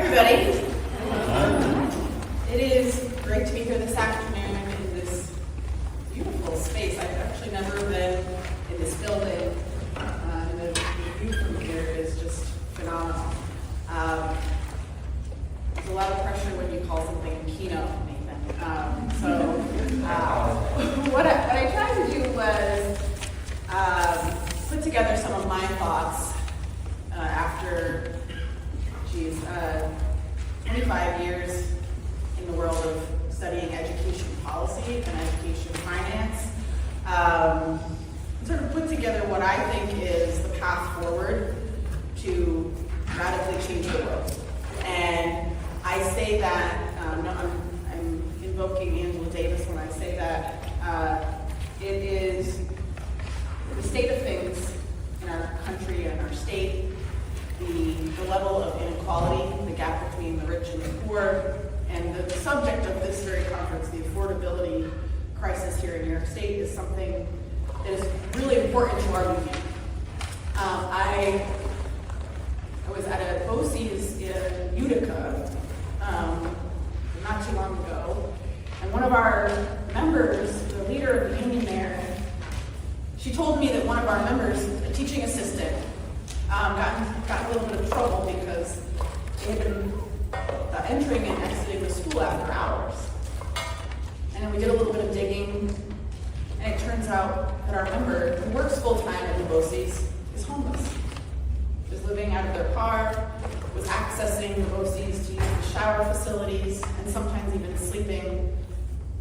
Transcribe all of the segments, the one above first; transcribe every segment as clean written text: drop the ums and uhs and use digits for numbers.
everybody. It is great to be here this afternoon in this beautiful space. I've actually never been in this building, and the view from here is just phenomenal. There's a lot of pressure when you call something Keynote, Nathan. What I tried to do was put together some of my thoughts after 25 years in the world of studying education policy and education finance. Sort of put together what I think is the path forward to radically change the world. And I say that, I'm invoking Angela Davis when I say that it is the state of things in our country and our state, the level of inequality, the gap between the rich and the poor, and the subject of this very conference, the affordability crisis here in New York State, is something that is really important to our union. I was at a BOCES in Utica not too long ago, and one of our members, the leader of the union there, she told me that one of our members, a teaching assistant, got a little bit of trouble because they had been entering and exiting the school after hours. And then we did a little bit of digging, and it turns out that our member, who works full-time at the BOCES, is homeless. Was living out of their car, was accessing the BOCES to use the shower facilities, and sometimes even sleeping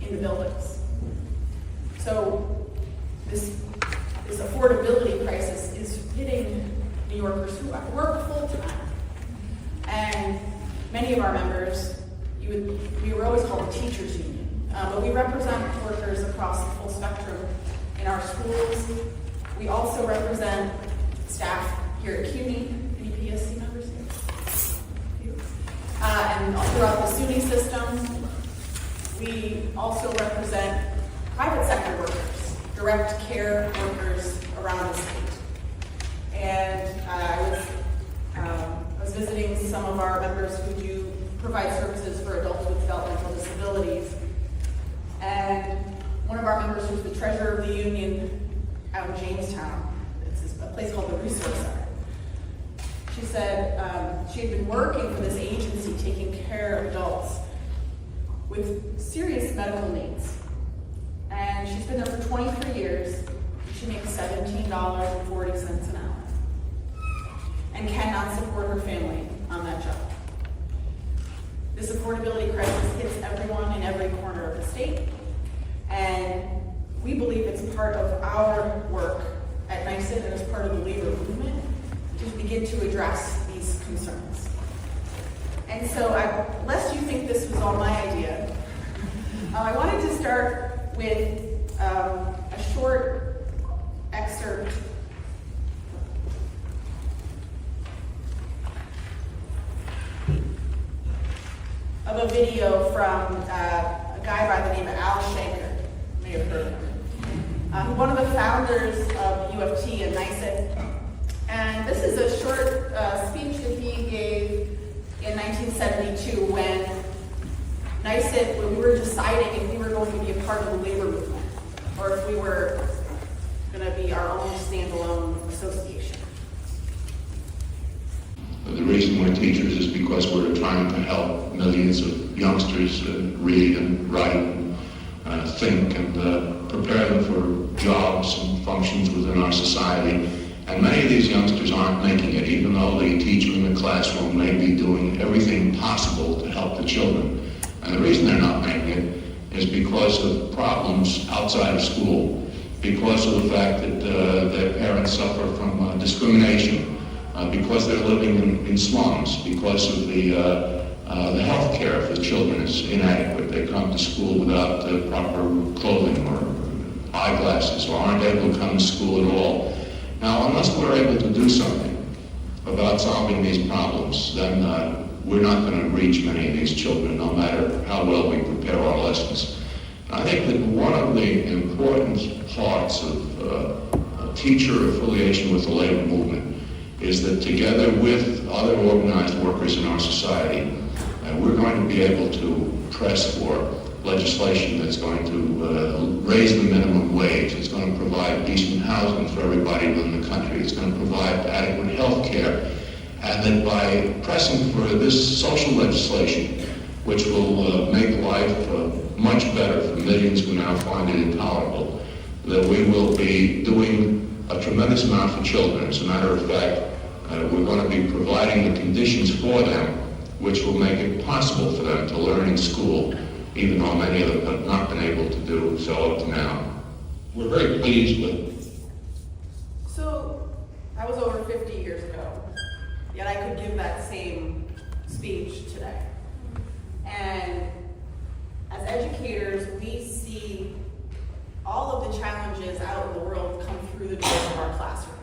in the buildings. So this affordability crisis is hitting New Yorkers who work full-time. And many of our members, we were always called a teachers union, but we represent workers across the full spectrum in our schools. We also represent staff here at CUNY. Any PSC members here? And throughout the SUNY system. We also represent private sector workers, direct care workers around the state. And I was visiting some of our members who do provide services for adults with developmental disabilities. And one of our members who's the treasurer of the union out in Jamestown, it's a place called the Resource Center. She said she had been working for this agency taking care of adults with serious medical needs. And she's been there for 23 years. She makes $17.40 an hour and cannot support her family on that job. This affordability crisis hits everyone in every corner of the state, and we believe it's part of our work at NYSUT and as part of the labor movement to begin to address these concerns. And so, lest you think this was all my idea, I wanted to start with a short excerpt of a video from a guy by the name of Al Shanker. You may have heard of him. One of the founders of U of T and NYSUT. And this is a short speech that he gave in 1972 when we were deciding if we were going to be a part of the labor movement or if we were going to be our own standalone association. The reason we're teachers is because we're trying to help millions of youngsters read and write and think and prepare them for jobs and functions within our society. And many of these youngsters aren't making it, even though the teacher in the classroom may be doing everything possible to help the children. And the reason they're not making it is because of problems outside of school, because of the fact that their parents suffer from discrimination, because they're living in slums, because of the health care for the children is inadequate. They come to school without proper clothing or eyeglasses, or aren't able to come to school at all. Now, unless we're able to do something about solving these problems, then we're not going to reach many of these children, no matter how well we prepare our lessons. And I think that one of the important parts of teacher affiliation with the labor movement is that together with other organized workers in our society, we're going to be able to press for legislation that's going to raise the minimum wage. It's going to provide decent housing for everybody within the country. It's going to provide adequate health care. And that by pressing for this social legislation, which will make life much better for millions who now find it intolerable, that we will be doing a tremendous amount for children. As a matter of fact, we're going to be providing the conditions for them which will make it possible for them to learn in school, even though many of them have not been able to do so up to now. We're very pleased with. So, that was over 50 years ago, yet I could give that same speech today. And as educators, we see all of the challenges out in the world come through the doors of our classroom.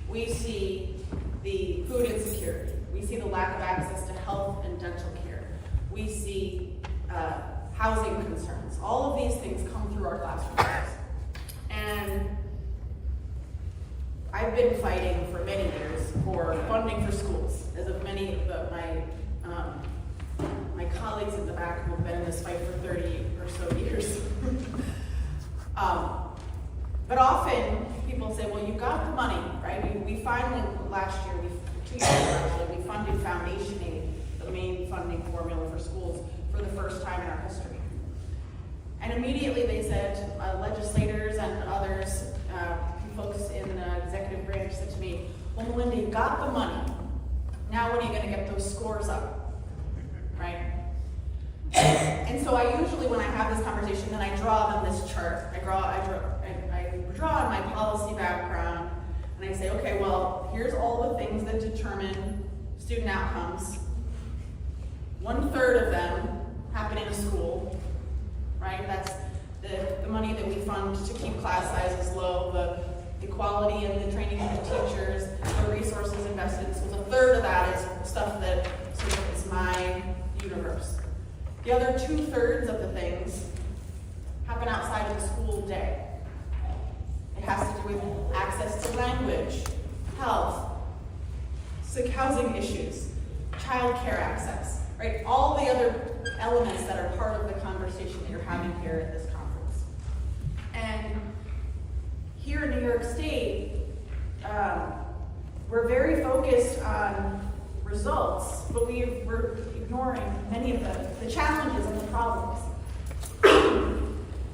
We see the food insecurity. We see the lack of access to health and dental care. We see housing concerns. All of these things come through our classrooms. And I've been fighting for many years for funding for schools, as of many of my colleagues in the back who have been in this fight for 30 or so years. But often people say, well, you got the money, right? We finally, last year, 2 years ago actually, we funded Foundation Aid, the main funding formula for schools, for the first time in our history. And immediately they said, legislators and others, folks in the executive branch said to me, well, Melinda, you got the money. Now when are you going to get those scores up, right? And so I usually, when I have this conversation, then I draw them this chart. I draw on my policy background, and I say, okay, well, here's all the things that determine student outcomes. 1/3 of them happen in a school, right? That's the money that we fund to keep class sizes low, the quality and the training of the teachers, the resources invested in schools. 1/3 of that is stuff that sort of is my universe. The other 2/3 of the things happen outside of the school day. It has to do with access to language, health, housing issues, child care access, right? All the other elements that are part of the conversation that you're having here at this conference. And here in New York State, we're very focused on results, but we're ignoring many of the challenges and the problems.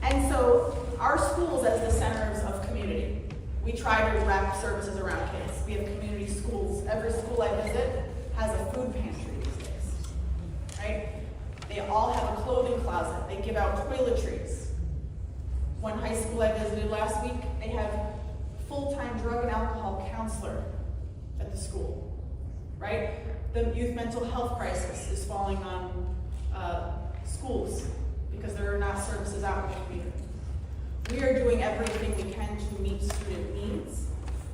And so our schools as the centers of community, we try to wrap services around kids. We have community schools. Every school I visit has a food pantry these days, right? They all have a clothing closet. They give out toiletries. One high school I visited last week, they have full-time drug and alcohol counselor at the school, right? The youth mental health crisis is falling on schools because there are not services out in the community. We are doing everything we can to meet student needs,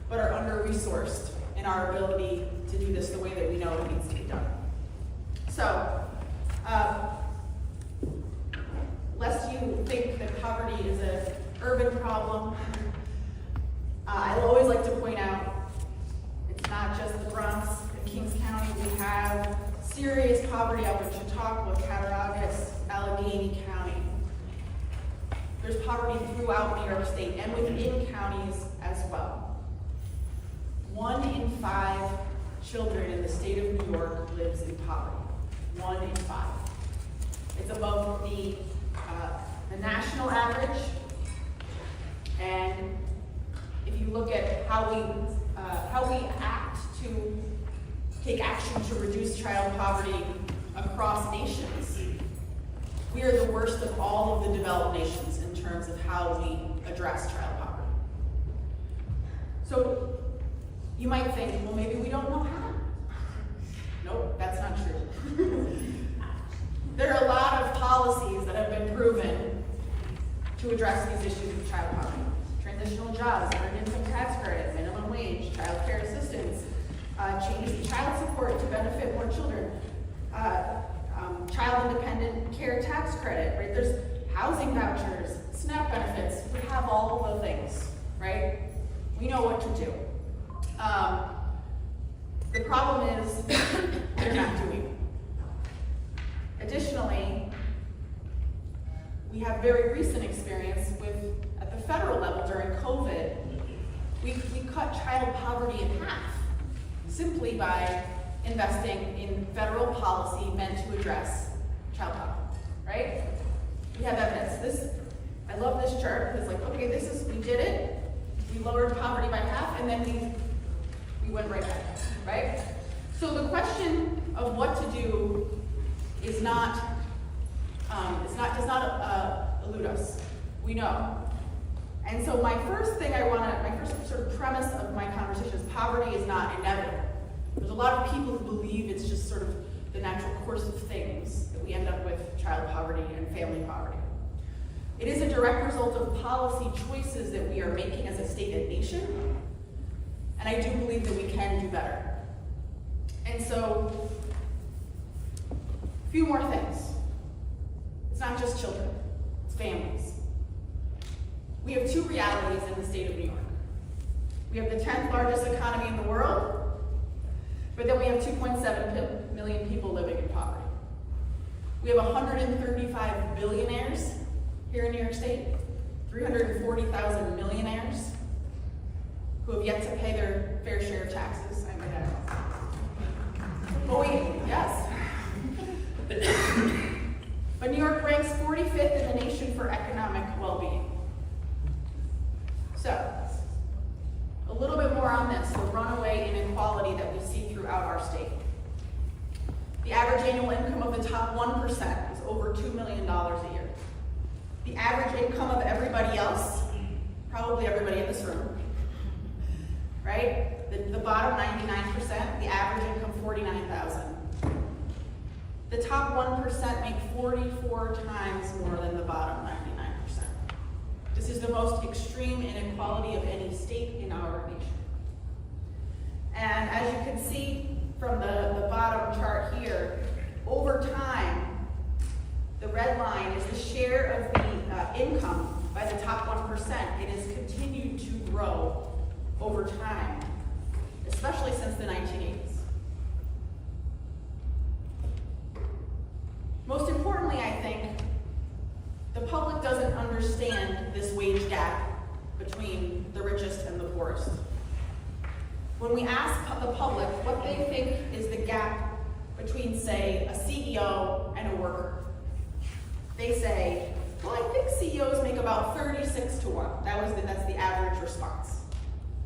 but are under-resourced in our ability to do this the way that we know it needs to be done. So, lest you think that poverty is an urban problem, I always like to point out it's not just the Bronx and Kings County. We have serious poverty out in Chautauqua, Cattaraugus, Allegheny County. There's poverty throughout New York State and within counties as well. 1 in 5 children in the state of New York lives in poverty. 1 in 5. It's above the national average. And if you look at how we act to take action to reduce child poverty across nations, we are the worst of all of the developed nations in terms of how we address child poverty. So you might think, well, maybe we don't know how. Nope, that's not true. There are a lot of policies that have been proven to address these issues of child poverty. Transitional jobs, earned income tax credit, minimum wage, child care assistance, change the child support to benefit more children, child independent care tax credit, right? There's housing vouchers, SNAP benefits. We have all of the things, right? We know what to do. The problem is they're not doing it. Additionally, we have very recent experience with, at the federal level during COVID, we cut child poverty in half simply by investing in federal policy meant to address child poverty, right? We have evidence. I love this chart because, like, okay, we did it. We lowered poverty by half, and then we went right back, right? So the question of what to do does not elude us. We know. And so my first sort of premise of my conversation is poverty is not inevitable. There's a lot of people who believe it's just sort of the natural course of things that we end up with child poverty and family poverty. It is a direct result of policy choices that we are making as a state and nation, and I do believe that we can do better. And so, a few more things. It's not just children, it's families. We have two realities in the state of New York. We have the 10th largest economy in the world, but then we have 2.7 million people living in poverty. We have 135 billionaires here in New York State, 340,000 millionaires who have yet to pay their fair share of taxes. I might add. Oh wait, yes. But New York ranks 45th in the nation for economic well-being. So, a little bit more on this, the runaway inequality that we see throughout our state. The average annual income of the top 1% is over $2 million a year. The average income of everybody else, probably everybody in this room, right? The bottom 99%, the average income $49,000. The top 1% make 44 times more than the bottom 99%. This is the most extreme inequality of any state in our nation. And as you can see from the bottom chart here, over time, the red line is the share of the income by the top 1%. It has continued to grow over time, especially since the 1980s. Most importantly, I think, the public doesn't understand this wage gap between the richest and the poorest. When we ask the public what they think is the gap between, say, a CEO and a worker, they say, well, I think CEOs make about 36 to 1. That's the average response,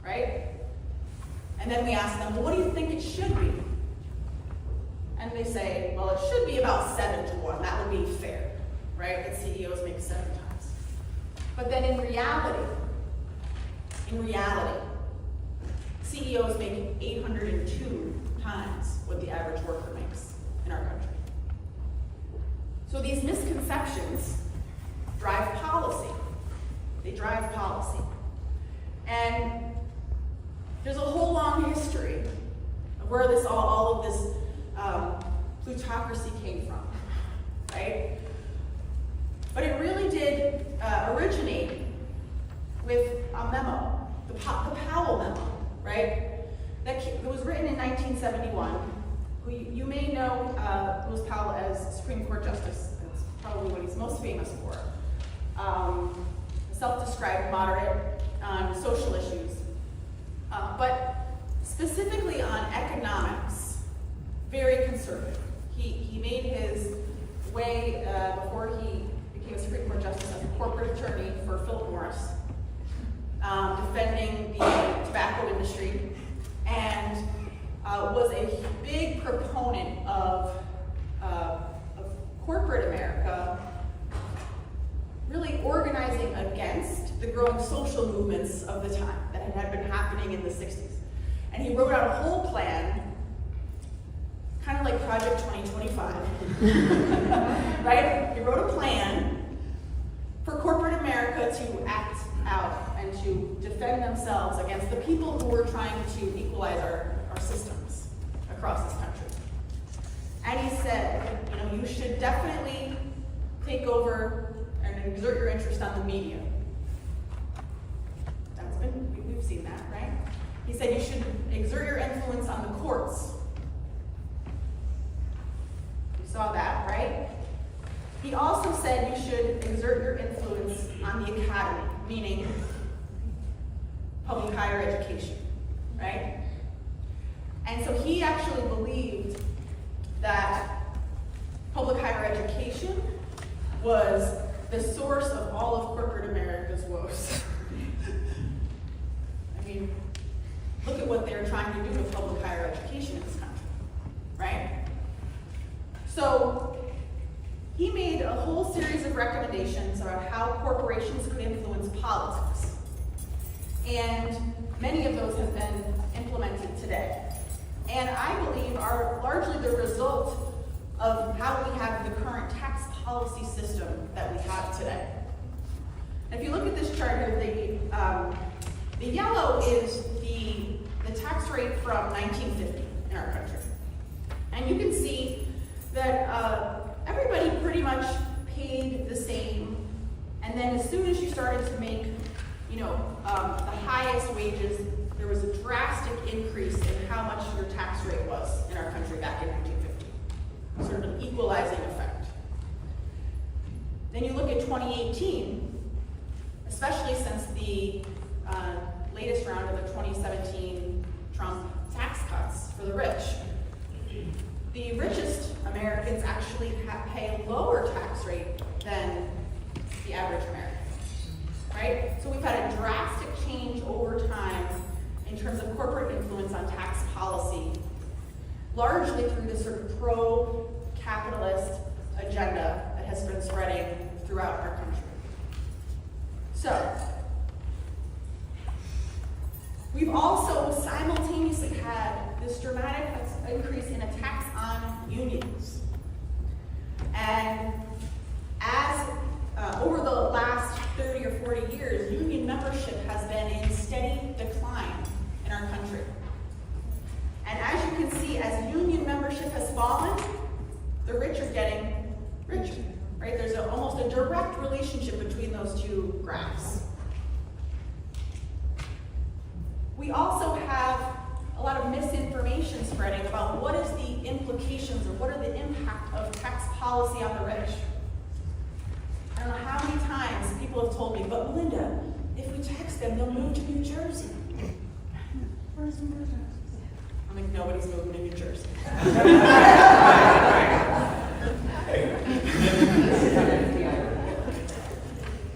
right? And then we ask them, well, what do you think it should be? And they say, well, it should be about 7 to 1. That would be fair, right? That CEOs make 7 times. But then in reality, CEOs make 802 times what the average worker makes in our country. So these misconceptions drive policy. They drive policy. And there's a whole long history of where all of this plutocracy came from, right? But it really did originate with a memo, the Powell memo, right? It was written in 1971. You may know Lewis Powell as Supreme Court Justice. That's probably what he's most famous for. Self-described moderate on social issues. But specifically on economics, very conservative. He made his way, before he became a Supreme Court Justice, as a corporate attorney for Philip Morris, defending the tobacco industry, and was a big proponent of corporate America really organizing against the growing social movements of the time that had been happening in the 60s. And he wrote out a whole plan, kind of like Project 2025, right? He wrote a plan for corporate America to act out and to defend themselves against the people who were trying to equalize our systems across this country. And he said, you should definitely take over and exert your interest on the media. We've seen that, right? He said you should exert your influence on the courts. You saw that, right? He also said you should exert your influence on the academy, meaning public higher education, right? And so he actually believed that public higher education was the source of all of corporate America's woes. I mean, look at what they're trying to do with public higher education in this country, right? So he made a whole series of recommendations about how corporations could influence politics. And many of those have been implemented today. And I believe are largely the result of how we have the current tax policy system that we have today. If you look at this chart here, the yellow is the tax rate from 1950 in our country. And you can see that everybody pretty much paid the same. And then as soon as you started to make, the highest wages, there was a drastic increase in how much your tax rate was in our country back in 1950. Sort of an equalizing effect. Then you look at 2018, especially since the latest round of the 2017 Trump tax cuts for the rich. The richest Americans actually pay a lower tax rate than the average American, right? So we've had a drastic change over time in terms of corporate influence on tax policy, largely through this sort of pro-capitalist agenda that has been spreading throughout our country. So, we've also simultaneously had this dramatic increase in attacks on unions. And as over the last 30 or 40 years, union membership has been in steady decline in our country. And as you can see, as union membership has fallen, the rich are getting richer, right? There's almost a direct relationship between those two graphs. We also have a lot of misinformation spreading about what is the implications or what are the impact of tax policy on the rich. I don't know how many times people have told me, but Melinda, if we tax them, they'll move to New Jersey. I'm like, nobody's moving to New Jersey.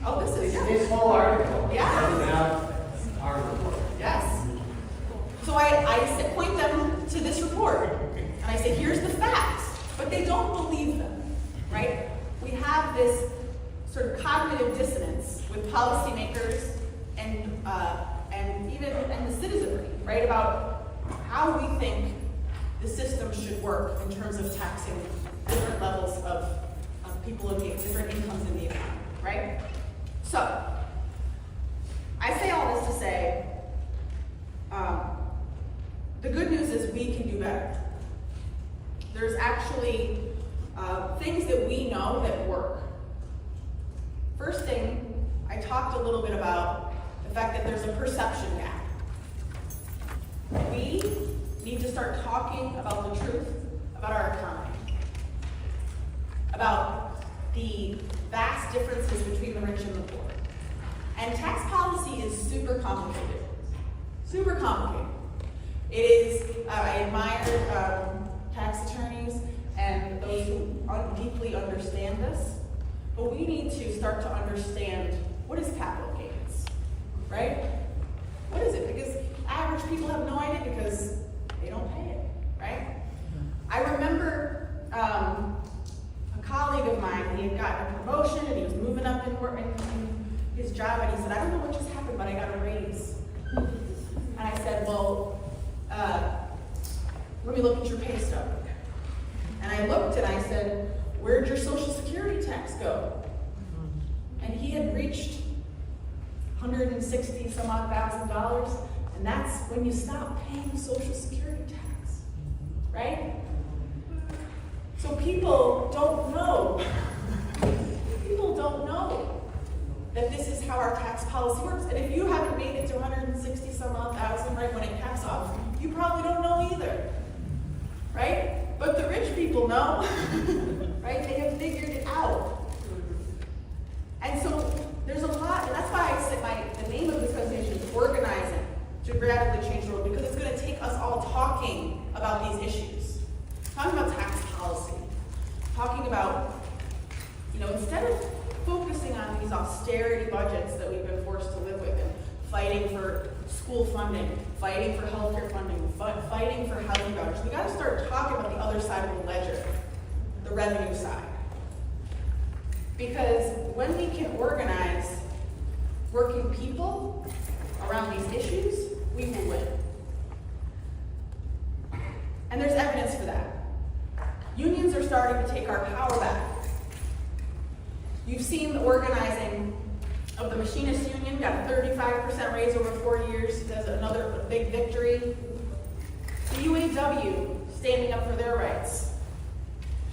Oh, this is This whole article. Yeah. About our report. Yes. So I point them to this report, and I say, here's the facts, but they don't believe them, right? We have this sort of cognitive dissonance with policymakers and even the citizenry, right, about how we think the system should work in terms of taxing different levels of people in different incomes in the economy, right? So, I say all this to say, the good news is we can do better. There's actually things that we know that work. First thing, I talked a little bit about the fact that there's a perception gap. We need to start talking about the truth about our economy, about the vast differences between the rich and the poor. And tax policy is super complicated. Super complicated. It is, I admire tax attorneys and those who deeply understand this, but we need to start to understand what is capital gains, right? What is it? Because average people have no idea because they don't pay it, right? I remember a colleague of mine, he had gotten a promotion and he was moving up in his job, and he said, I don't know what just happened, but I got a raise. And I said, well, let me look at your pay stub. And I looked and I said, where'd your Social Security tax go? And he had reached $160 some odd $1,000, and that's when you stop paying Social Security tax, right? So people don't know. People don't know that this is how our tax policy works. And if you haven't made it to 160 some odd thousand, right, when it caps off, you probably don't know either, right? But the rich people know, right? They have figured it out. And so there's a lot, and that's why I said the name of this presentation is Organizing to Radically Change the World, because it's going to take us all talking about these issues. Talking about tax policy. Talking about, instead of focusing on these austerity budgets that we've been forced to live with and fighting for school funding, fighting for healthcare funding, fighting for housing vouchers, we got to start talking about the other side of the ledger, the revenue side. Because when we can organize working people around these issues, we will win. And there's evidence for that. Unions are starting to take our power back. You've seen the organizing of the Machinists Union, got a 35% raise over 4 years. That's another big victory. The UAW standing up for their rights.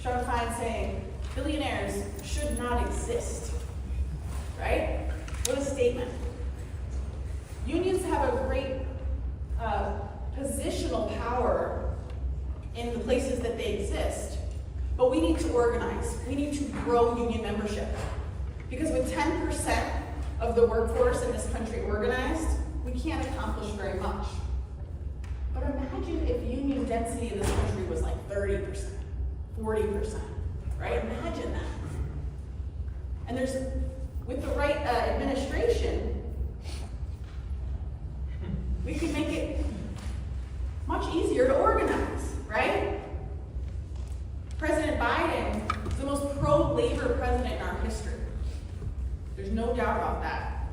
Sean Fine saying, billionaires should not exist. Right? What a statement. Unions have a great positional power in the places that they exist, but we need to organize. We need to grow union membership. Because with 10% of the workforce in this country organized, we can't accomplish very much. But imagine if union density in this country was like 30%, 40%, right? Imagine that. And with the right administration, we could make it much easier to organize, right? President Biden is the most pro-labor president in our history. There's no doubt about that.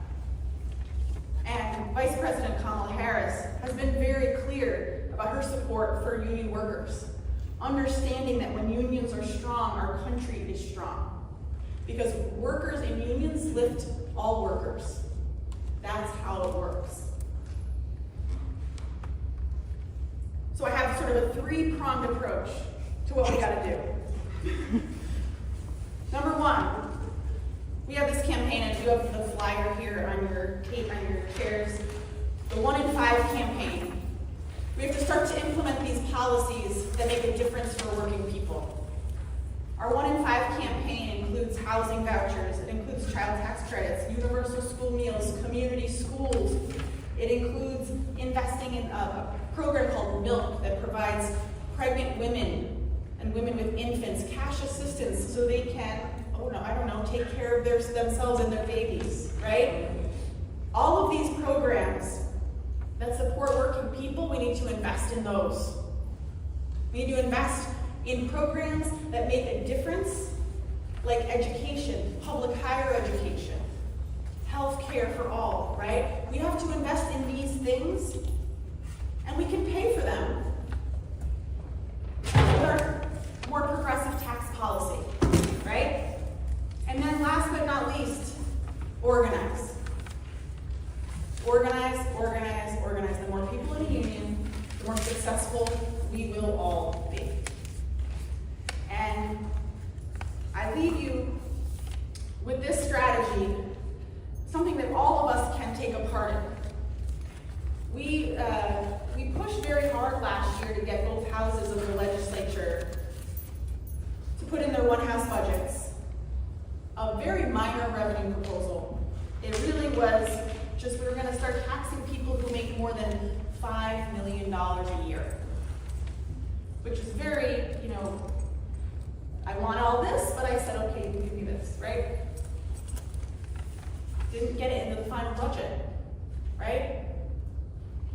And Vice President Kamala Harris has been very clear about her support for union workers, understanding that when unions are strong, our country is strong. Because workers in unions lift all workers. That's how it works. So I have sort of a three-pronged approach to what we gotta do. Number one, we have this campaign, and you have the flyer here on your chairs, the 1 in 5 campaign. We have to start to implement these policies that make a difference for working people. Our 1 in 5 campaign includes housing vouchers, it includes child tax credits, universal school meals, community schools. It includes investing in a program called Milk that provides pregnant women and women with infants cash assistance so they can, take care of themselves and their babies, right? All of these programs that support working people, we need to invest in those. We need to invest in programs that make a difference, like education, public higher education, health care for all, right? We have to invest in these things, and we can pay for them with our more progressive tax policy, right? And then last but not least, organize. Organize, organize, organize. The more people in a union, the more successful we will all be. And I leave you with this strategy, something that all of us can take a part in. We pushed very hard last year to get both houses of the legislature to put in their one-house budgets a very minor revenue proposal. It really was just, we were going to start taxing people who make more than $5 million a year, which is very, I want all this, but I said, okay, you give me this, right? Didn't get it into the final budget, right?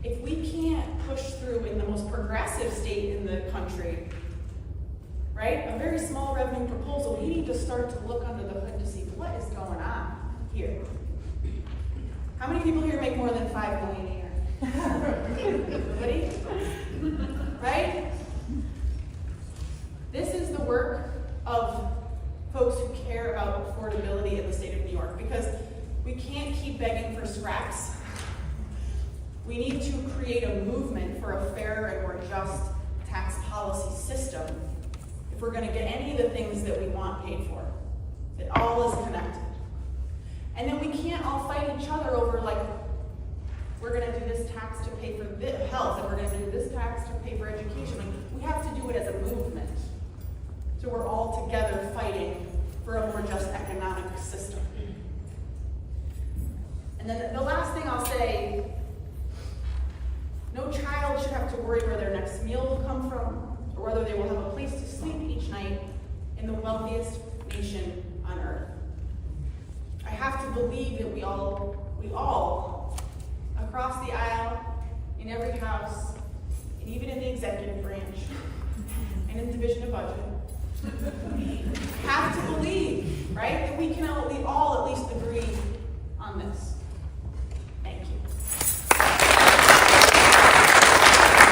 If we can't push through in the most progressive state in the country, right, a very small revenue proposal, we need to start to look under the hood to see what is going on here. How many people here make more than $5 million a year? Nobody? Right? This is the work of folks who care about affordability in the state of New York, because we can't keep begging for scraps. We need to create a movement for a fairer and more just tax policy system if we're going to get any of the things that we want paid for. It all is connected. And then we can't all fight each other over like, we're gonna do this tax to pay for health, and we're gonna do this tax to pay for education. Like, we have to do it as a movement. So we're all together fighting for a more just economic system. And then the last thing I'll say, no child should have to worry where their next meal will come from, or whether they will have a place to sleep each night in the wealthiest nation on earth. I have to believe that we all, across the aisle, in every house, and even in the executive branch, and in the division of budget, have to believe, right, that we all at least agree on this.